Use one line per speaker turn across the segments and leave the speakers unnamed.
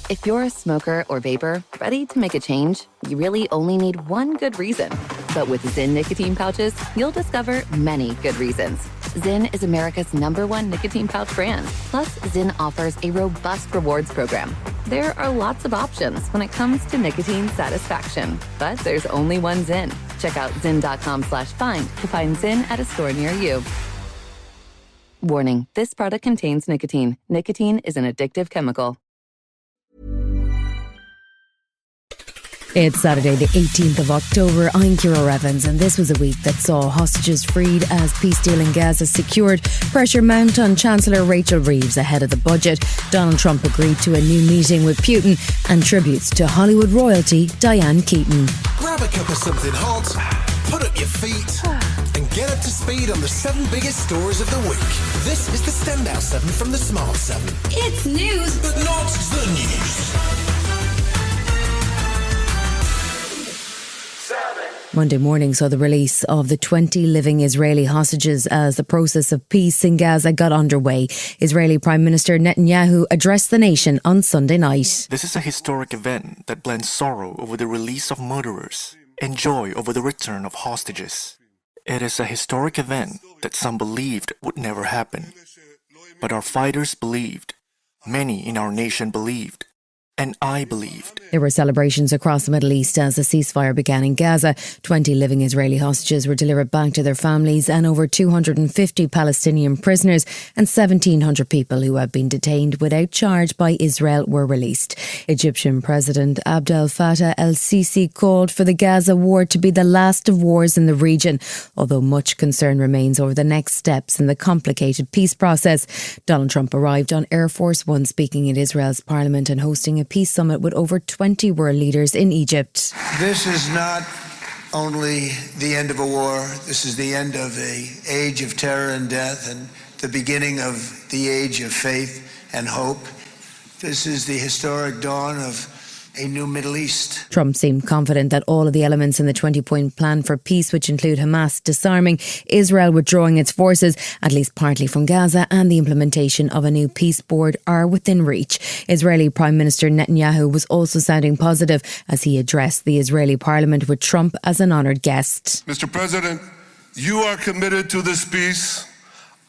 If you're a smoker or vapor ready to make a change, you really only need one good reason. But with Zyn nicotine pouches, you'll discover many good reasons. Zyn is America's #1 nicotine pouch brand. Plus, Zyn offers a robust rewards program. There are lots of options when it comes to nicotine satisfaction, but there's only one Zyn. Check out zyn.com/find to find Zyn at a store near you. Warning, this product contains nicotine. Nicotine is an addictive chemical.
It's Saturday, the 18th of October. I'm Ciara Evans, and this was a week that saw hostages freed as peace deal in Gaza secured, pressure mount on Chancellor Rachel Reeves ahead of the budget. Donald Trump agreed to a new meeting with Putin, and tributes to Hollywood royalty Diane Keaton.
Grab a cup of something hot, put up your feet, and get up to speed on the 7 biggest stories of the week. This is the Standout 7 from the Smart 7.
It's news,
but not the news.
Monday morning saw the release of the 20 living Israeli hostages as the process of peace in Gaza got underway. Israeli Prime Minister Netanyahu addressed the nation on Sunday night.
This is a historic event that blends sorrow over the release of murderers and joy over the return of hostages. It is a historic event that some believed would never happen. But our fighters believed, many in our nation believed, and I believed.
There were celebrations across the Middle East as the ceasefire began in Gaza. 20 living Israeli hostages were delivered back to their families, and over 250 Palestinian prisoners and 1,700 people who had been detained without charge by Israel were released. Egyptian President Abdel Fattah el-Sisi called for the Gaza war to be the last of wars in the region, although much concern remains over the next steps in the complicated peace process. Donald Trump arrived on Air Force One speaking at Israel's parliament and hosting a peace summit with over 20 world leaders in Egypt.
This is not only the end of a war, this is the end of an age of terror and death and the beginning of the age of faith and hope. This is the historic dawn of a new Middle East.
Trump seemed confident that all of the elements in the 20-point plan for peace, which include Hamas disarming, Israel withdrawing its forces, at least partly from Gaza, and the implementation of a new peace board are within reach. Israeli Prime Minister Netanyahu was also sounding positive as he addressed the Israeli parliament with Trump as an honoured guest.
Mr. President, you are committed to this peace.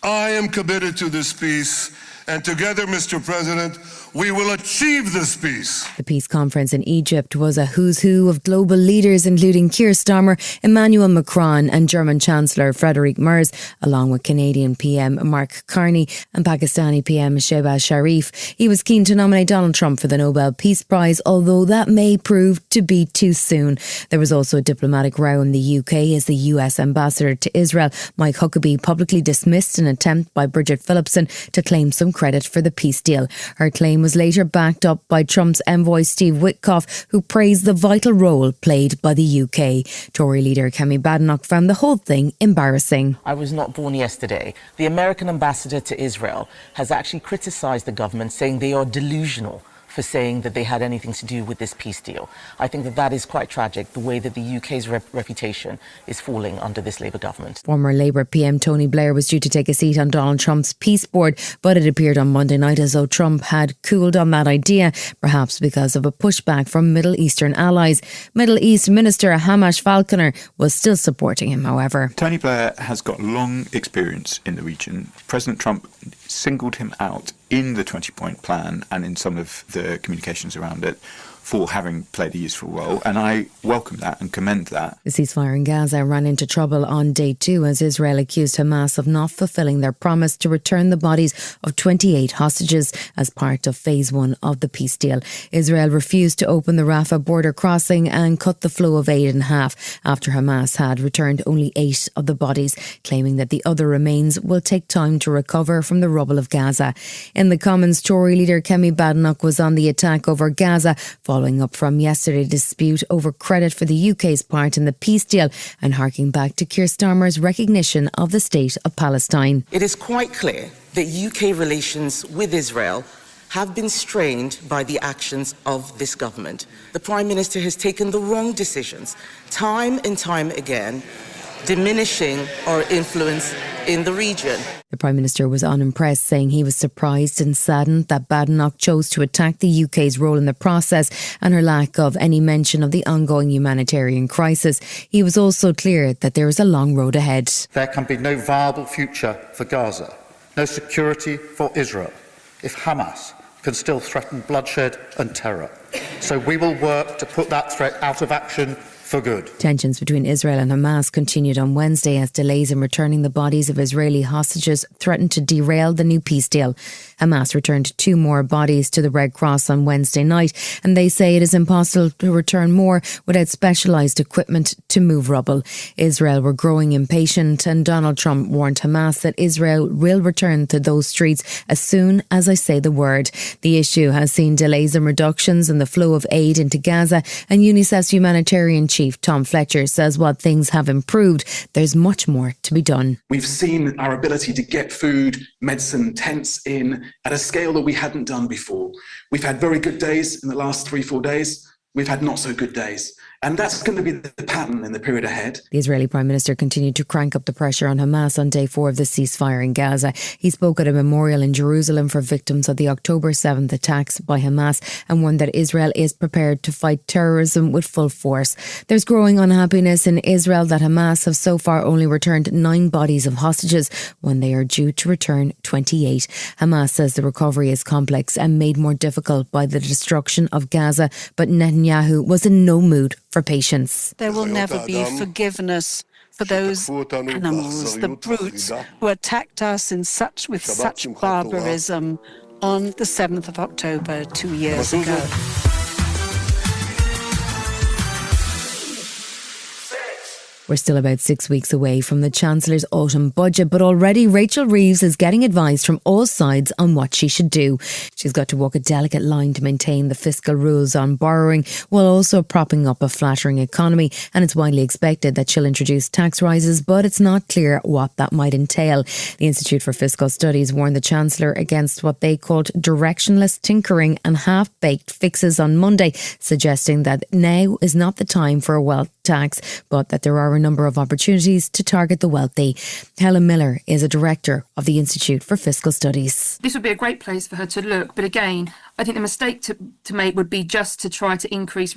I am committed to this peace. And together, Mr. President, we will achieve this peace.
The peace conference in Egypt was a who's who of global leaders, including Keir Starmer, Emmanuel Macron and German Chancellor Friedrich Merz, along with Canadian PM Mark Carney and Pakistani PM Shehbaz Sharif. He was keen to nominate Donald Trump for the Nobel Peace Prize, although that may prove to be too soon. There was also a diplomatic row in the UK as the US ambassador to Israel, Mike Huckabee, publicly dismissed an attempt by Bridget Phillipson to claim some credit for the peace deal. Her claim was later backed up by Trump's envoy Steve Witkoff, who praised the vital role played by the UK. Tory leader Kemi Badenoch found the whole thing embarrassing.
I was not born yesterday. The American ambassador to Israel has actually criticised the government, saying they are delusional for saying that they had anything to do with this peace deal. I think that is quite tragic, the way that the UK's reputation is falling under this Labour government.
Former Labour PM Tony Blair was due to take a seat on Donald Trump's peace board, but it appeared on Monday night as though Trump had cooled on that idea, perhaps because of a pushback from Middle Eastern allies. Middle East Minister Hamash Falconer was still supporting him, however.
Tony Blair has got long experience in the region. President Trump singled him out in the 20-point plan and in some of the communications around it for having played a useful role, and I welcome that and commend that.
The ceasefire in Gaza ran into trouble on day 2 as Israel accused Hamas of not fulfilling their promise to return the bodies of 28 hostages as part of phase 1 of the peace deal. Israel refused to open the Rafah border crossing and cut the flow of aid in half after Hamas had returned only 8 of the bodies, claiming that the other remains will take time to recover from the rubble of Gaza. In the Commons, Tory leader Kemi Badenoch was on the attack over Gaza, following up from yesterday's dispute over credit for the UK's part in the peace deal and harking back to Keir Starmer's recognition of the state of Palestine.
It is quite clear that UK relations with Israel have been strained by the actions of this government. The Prime Minister has taken the wrong decisions time and time again, diminishing our influence in the region.
The Prime Minister was unimpressed, saying he was surprised and saddened that Badenoch chose to attack the UK's role in the process and her lack of any mention of the ongoing humanitarian crisis. He was also clear that there is a long road ahead.
There can be no viable future for Gaza, no security for Israel, if Hamas can still threaten bloodshed and terror. So we will work to put that threat out of action for good.
Tensions between Israel and Hamas continued on Wednesday as delays in returning the bodies of Israeli hostages threatened to derail the new peace deal. Hamas returned 2 more bodies to the Red Cross on Wednesday night, and they say it is impossible to return more without specialised equipment to move rubble. Israel were growing impatient, and Donald Trump warned Hamas that Israel will return to those streets as soon as I say the word. The issue has seen delays and reductions in the flow of aid into Gaza, and UNICEF's humanitarian chief Tom Fletcher says while things have improved, there's much more to be done.
We've seen our ability to get food, medicine, tents in at a scale that we hadn't done before. We've had very good days in the last 3-4 days. We've had not so good days. And that's going to be the pattern in the period ahead.
The Israeli Prime Minister continued to crank up the pressure on Hamas on day 4 of the ceasefire in Gaza. He spoke at a memorial in Jerusalem for victims of the October 7th attacks by Hamas and warned that Israel is prepared to fight terrorism with full force. There's growing unhappiness in Israel that Hamas have so far only returned 9 bodies of hostages when they are due to return 28. Hamas says the recovery is complex and made more difficult by the destruction of Gaza, but Netanyahu was in no mood for patience.
There will never be forgiveness for those animals, the brutes who attacked us with such barbarism on the 7th of October 2 years ago.
We're still about 6 weeks away from the Chancellor's autumn budget, but already Rachel Reeves is getting advice from all sides on what she should do. She's got to walk a delicate line to maintain the fiscal rules on borrowing while also propping up a flattering economy, and it's widely expected that she'll introduce tax rises, but it's not clear what that might entail. The Institute for Fiscal Studies warned the Chancellor against what they called directionless tinkering and half-baked fixes on Monday, suggesting that now is not the time for a wealth tax, but that there are a number of opportunities to target the wealthy. Helen Miller is a director of the Institute for Fiscal Studies.
This would be a great place for her to look, but again, I think the mistake to make would be just to try to increase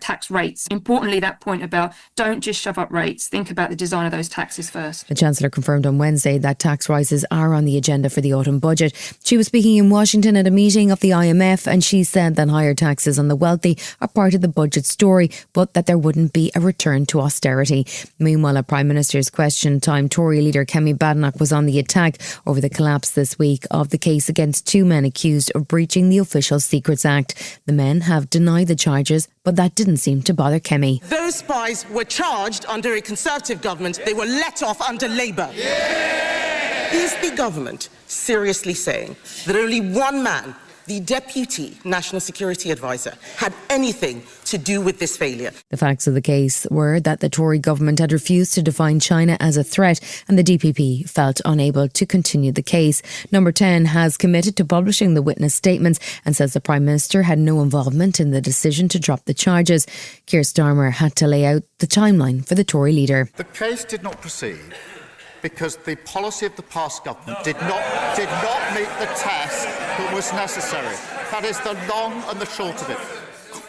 tax rates. Importantly, that point about don't just shove up rates, think about the design of those taxes first.
The Chancellor confirmed on Wednesday that tax rises are on the agenda for the autumn budget. She was speaking in Washington at a meeting of the IMF, and she said that higher taxes on the wealthy are part of the budget story, but that there wouldn't be a return to austerity. Meanwhile, at Prime Minister's Question Time, Tory leader Kemi Badenoch was on the attack over the collapse this week of the case against 2 men accused of breaching the Official Secrets Act. The men have denied the charges, but that didn't seem to bother Kemi.
Those spies were charged under a Conservative government. They were let off under Labour. Yeah! Is the government seriously saying that only one man, the Deputy National Security Advisor, had anything to do with this failure?
The facts of the case were that the Tory government had refused to define China as a threat, and the DPP felt unable to continue the case. Number 10 has committed to publishing the witness statements and says the Prime Minister had no involvement in the decision to drop the charges. Keir Starmer had to lay out the timeline for the Tory leader.
The case did not proceed because the policy of the past government did not meet the test that was necessary. That is the long and the short of it.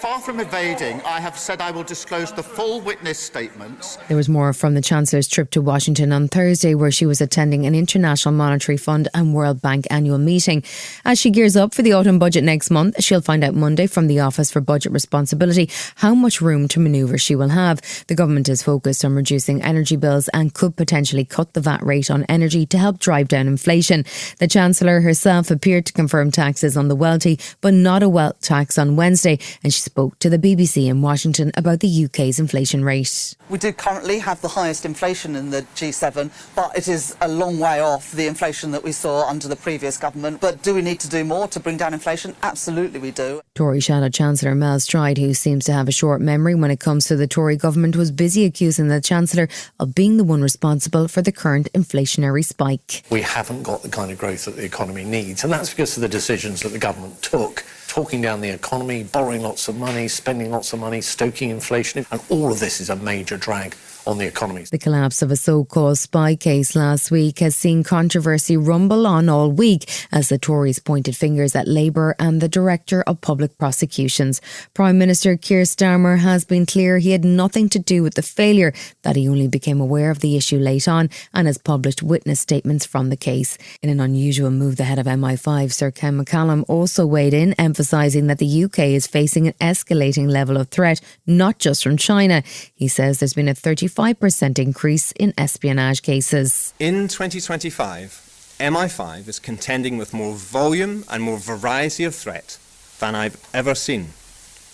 Far from evading, I have said I will disclose the full witness statements.
There was more from the Chancellor's trip to Washington on Thursday, where she was attending an International Monetary Fund and World Bank annual meeting. As she gears up for the autumn budget next month, she'll find out Monday from the Office for Budget Responsibility how much room to manoeuvre she will have. The government is focused on reducing energy bills and could potentially cut the VAT rate on energy to help drive down inflation. The Chancellor herself appeared to confirm taxes on the wealthy, but not a wealth tax on Wednesday, and she spoke to the BBC in Washington about the UK's inflation rate.
We do currently have the highest inflation in the G7, but it is a long way off the inflation that we saw under the previous government. But do we need to do more to bring down inflation? Absolutely we do.
Tory Shadow Chancellor Mel Stride, who seems to have a short memory when it comes to the Tory government, was busy accusing the Chancellor of being the one responsible for the current inflationary spike.
We haven't got the kind of growth that the economy needs, and that's because of the decisions that the government took. Talking down the economy, borrowing lots of money, spending lots of money, stoking inflation, and all of this is a major drag on the economy.
The collapse of a so-called spy case last week has seen controversy rumble on all week as the Tories pointed fingers at Labour and the Director of Public Prosecutions. Prime Minister Keir Starmer has been clear he had nothing to do with the failure, that he only became aware of the issue late on and has published witness statements from the case. In an unusual move, the head of MI5, Sir Ken McCallum, also weighed in, emphasising that the UK is facing an escalating level of threat, not just from China. He says there's been a 35% increase in espionage cases.
In 2025, MI5 is contending with more volume and more variety of threat than I've ever seen.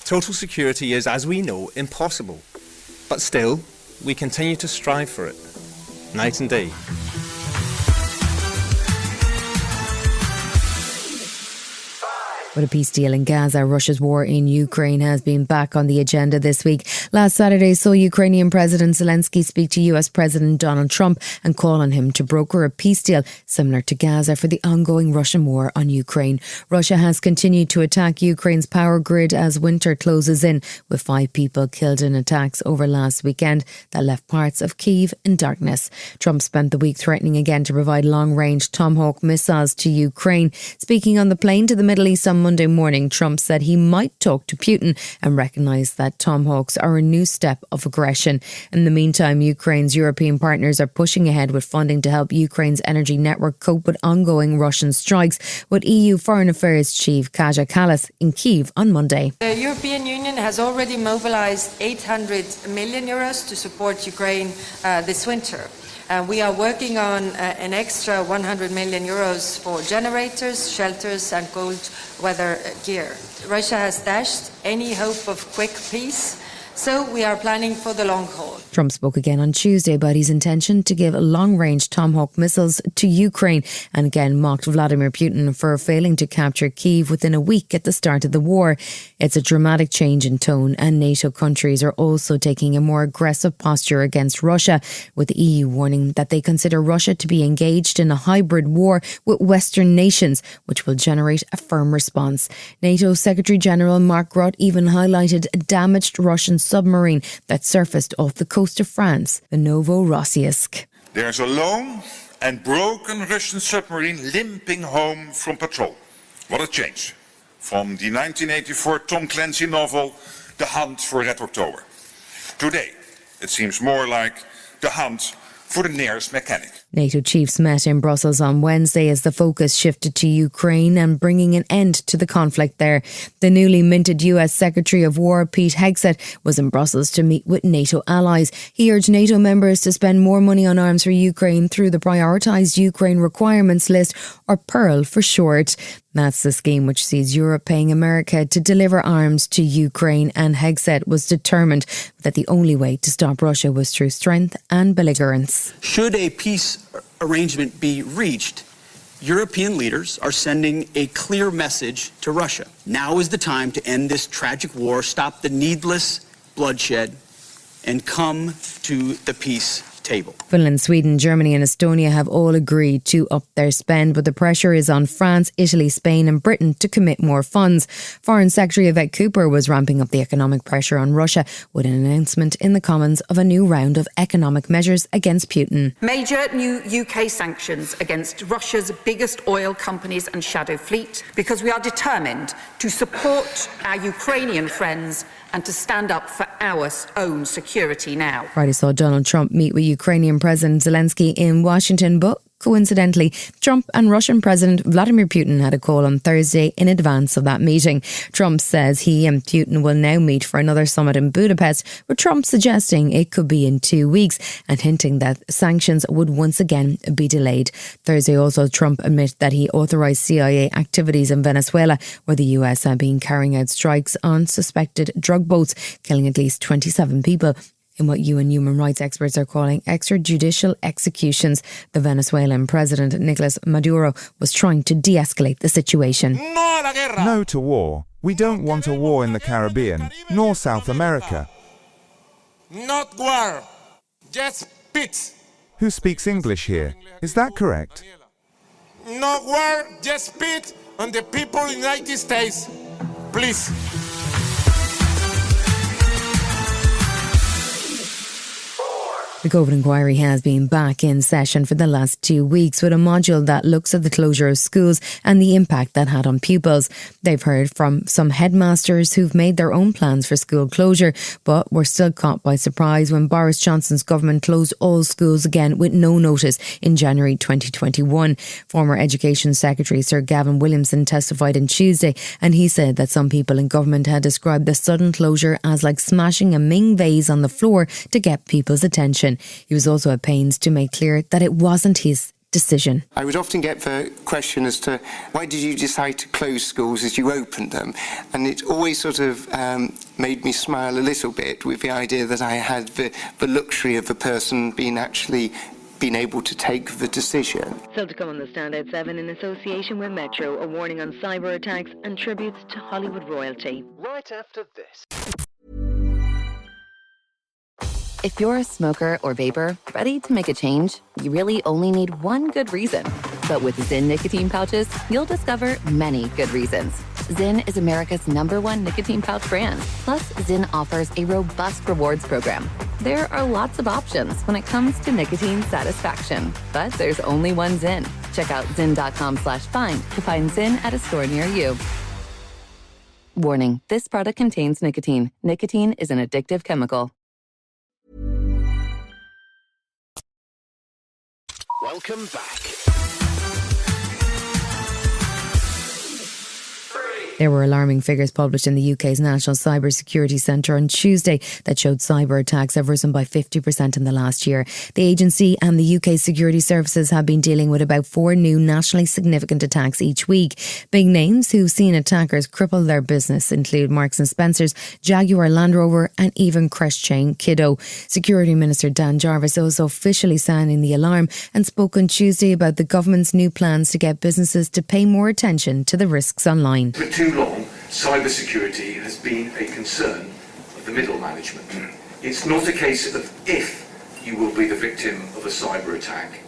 Total security is, as we know, impossible. But still, we continue to strive for it, night and day.
With a peace deal in Gaza, Russia's war in Ukraine has been back on the agenda this week. Last Saturday saw Ukrainian President Zelensky speak to US President Donald Trump and call on him to broker a peace deal similar to Gaza for the ongoing Russian war on Ukraine. Russia has continued to attack Ukraine's power grid as winter closes in, with 5 people killed in attacks over last weekend that left parts of Kyiv in darkness. Trump spent the week threatening again to provide long-range Tomahawk missiles to Ukraine. Speaking on the plane to the Middle East on Monday morning, Trump said he might talk to Putin and recognised that Tomahawks are a new step of aggression. In the meantime, Ukraine's European partners are pushing ahead with funding to help Ukraine's energy network cope with ongoing Russian strikes, with EU Foreign Affairs Chief Kaja Kallas in Kyiv on Monday.
The European Union has already mobilised 800 million euros to support Ukraine this winter. We are working on an extra 100 million euros for generators, shelters and cold weather gear. Russia has dashed any hope of quick peace, so we are planning for the long haul.
Trump spoke again on Tuesday about his intention to give long-range Tomahawk missiles to Ukraine and again mocked Vladimir Putin for failing to capture Kyiv within a week at the start of the war. It's a dramatic change in tone, and NATO countries are also taking a more aggressive posture against Russia, with the EU warning that they consider Russia to be engaged in a hybrid war with Western nations, which will generate a firm response. NATO Secretary-General Mark Rutte even highlighted a damaged Russian submarine that surfaced off the coast of France, the Novorossiysk.
There's a lone and broken Russian submarine limping home from patrol. What a change from the 1984 Tom Clancy novel, The Hunt for Red October. Today, it seems more like the hunt for the nearest mechanic.
NATO chiefs met in Brussels on Wednesday as the focus shifted to Ukraine and bringing an end to the conflict there. The newly minted US Secretary of War Pete Hegseth was in Brussels to meet with NATO allies. He urged NATO members to spend more money on arms for Ukraine through the Prioritised Ukraine Requirements List, or PEARL for short. That's the scheme which sees Europe paying America to deliver arms to Ukraine, and Hegseth was determined that the only way to stop Russia was through strength and belligerence.
Should a peace arrangement be reached, European leaders are sending a clear message to Russia. Now is the time to end this tragic war, stop the needless bloodshed, and come to the peace table.
Finland, Sweden, Germany and Estonia have all agreed to up their spend, but the pressure is on France, Italy, Spain and Britain to commit more funds. Foreign Secretary Yvette Cooper was ramping up the economic pressure on Russia with an announcement in the Commons of a new round of economic measures against Putin.
Major new UK sanctions against Russia's biggest oil companies and shadow fleet, because we are determined to support our Ukrainian friends and to stand up for our own security now.
Friday saw Donald Trump meet with Ukrainian President Zelensky in Washington, but coincidentally, Trump and Russian President Vladimir Putin had a call on Thursday in advance of that meeting. Trump says he and Putin will now meet for another summit in Budapest, with Trump suggesting it could be in 2 weeks and hinting that sanctions would once again be delayed. Thursday also, Trump admitted that he authorised CIA activities in Venezuela, where the US had been carrying out strikes on suspected drug boats, killing at least 27 people. In what UN human rights experts are calling extrajudicial executions, the Venezuelan President Nicolas Maduro was trying to de-escalate the situation.
No to war. We don't want a war in the Caribbean, nor South America.
Not war, just peace.
Who speaks English here? Is that correct?
No war, just peace on the people of the United States. Please.
The COVID inquiry has been back in session for the last 2 weeks with a module that looks at the closure of schools and the impact that had on pupils. They've heard from some headmasters who've made their own plans for school closure, but were still caught by surprise when Boris Johnson's government closed all schools again with no notice in January 2021. Former Education Secretary Sir Gavin Williamson testified on Tuesday, and he said that some people in government had described the sudden closure as like smashing a Ming vase on the floor to get people's attention. He was also at pains to make clear that it wasn't his decision.
I would often get the question as to why did you decide to close schools as you opened them, and it always sort of made me smile a little bit with the idea that I had the luxury of a person being able to take the decision.
Still to come on the Standout 7 in association with Metro, a warning on cyber attacks and tributes to Hollywood royalty.
Right after this.
If you're a smoker or vapor, ready to make a change, you really only need one good reason. But with Zyn nicotine pouches, you'll discover many good reasons. Zyn is America's #1 nicotine pouch brand. Plus, Zyn offers a robust rewards program. There are lots of options when it comes to nicotine satisfaction. But there's only one Zyn. Check out zyn.com/find to find Zyn at a store near you. Warning, this product contains nicotine. Nicotine is an addictive chemical.
Welcome back.
There were alarming figures published in the UK's National Cyber Security Centre on Tuesday that showed cyber attacks have risen by 50% in the last year. The agency and the UK security services have been dealing with about 4 new nationally significant attacks each week. Big names who've seen attackers cripple their business include Marks & Spencer's, Jaguar Land Rover and even crash chain Kiddo. Security Minister Dan Jarvis also officially sounding the alarm and spoke on Tuesday about the government's new plans to get businesses to pay more attention to the risks online.
For too long, cybersecurity has been a concern of the middle management. It's not a case of if you will be the victim of a cyber attack.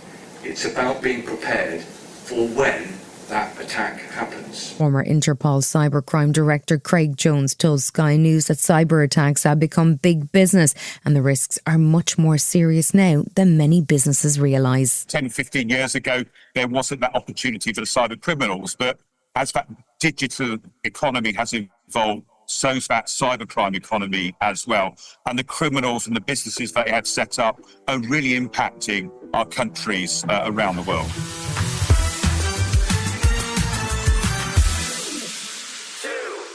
It's about being prepared for when that attack happens.
Former Interpol cybercrime director Craig Jones told Sky News that cyber attacks have become big business and the risks are much more serious now than many businesses realise.
10, 15 years ago, there wasn't that opportunity for the cyber criminals, but as that digital economy has evolved, so's that cybercrime economy as well. And the criminals and the businesses that they have set up are really impacting our countries around the world.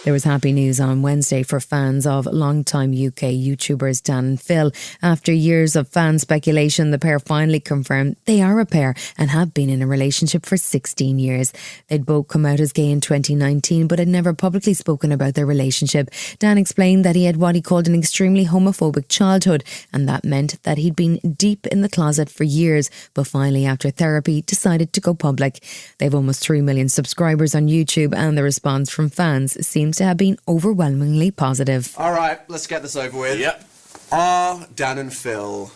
There was happy news on Wednesday for fans of longtime UK YouTubers Dan and Phil. After years of fan speculation, the pair finally confirmed they are a pair and have been in a relationship for 16 years. They'd both come out as gay in 2019 but had never publicly spoken about their relationship. Dan explained that he had what he called an extremely homophobic childhood, and that meant that he'd been deep in the closet for years, but finally after therapy decided to go public. They've almost 3 million subscribers on YouTube and the response from fans seems to have been overwhelmingly positive.
All right, let's get this over with.
Yep.
Are Dan and Phil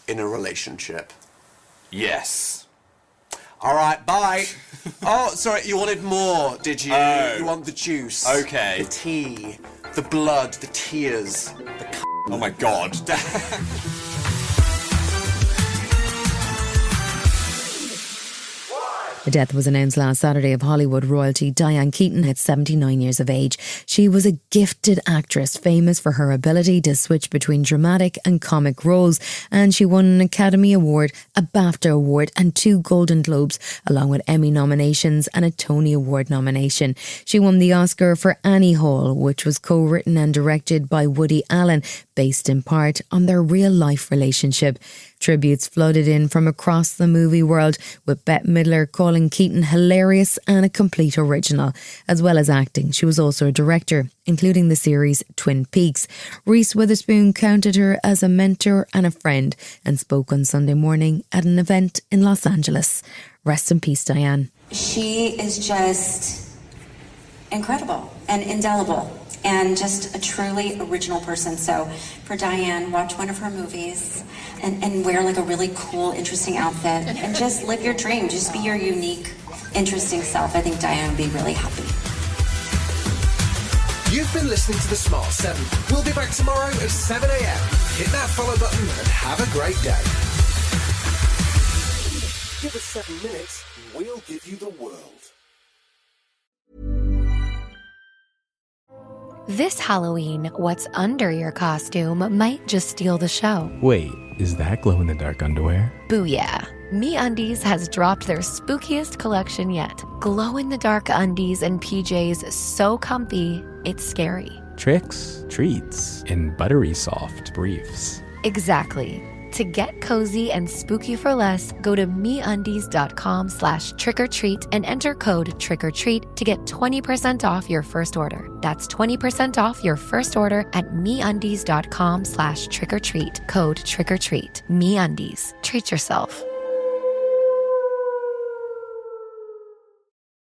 in a relationship?
Yes.
All right, bye. Oh, sorry, you wanted more, did you?
Oh.
You want the juice.
Okay.
The tea, the blood, the tears, the
Oh my God.
The death was announced last Saturday of Hollywood royalty Diane Keaton at 79 years of age. She was a gifted actress, famous for her ability to switch between dramatic and comic roles, and she won an Academy Award, a BAFTA Award and 2 Golden Globes, along with Emmy nominations and a Tony Award nomination. She won the Oscar for Annie Hall, which was co-written and directed by Woody Allen, based in part on their real-life relationship. Tributes flooded in from across the movie world, with Bette Midler calling Keaton hilarious and a complete original. As well as acting, she was also a director, including the series Twin Peaks. Reese Witherspoon counted her as a mentor and a friend and spoke on Sunday morning at an event in Los Angeles. Rest in peace, Diane.
She is just incredible and indelible and just a truly original person. So for Diane, watch one of her movies and wear like a really cool, interesting outfit and just live your dream. Just be your unique, interesting self. I think Diane would be really happy.
You've been listening to The Smart 7. We'll be back tomorrow at 7 a.m. Hit that follow button and have a great day. Give us 7 minutes and we'll give you the world.
This Halloween, what's under your costume might just steal the show.
Wait, is that glow-in-the-dark underwear?
Booyah. MeUndies has dropped their spookiest collection yet. Glow-in-the-dark undies and PJs so comfy, it's scary.
Tricks, treats, and buttery soft briefs.
Exactly. To get cozy and spooky for less, go to MeUndies.com/trick-or-treat and enter code TRICKORTREAT to get 20% off your first order. That's 20% off your first order at MeUndies.com/trick-or-treat. Code TRICK-OR-TREAT. MeUndies. Treat yourself.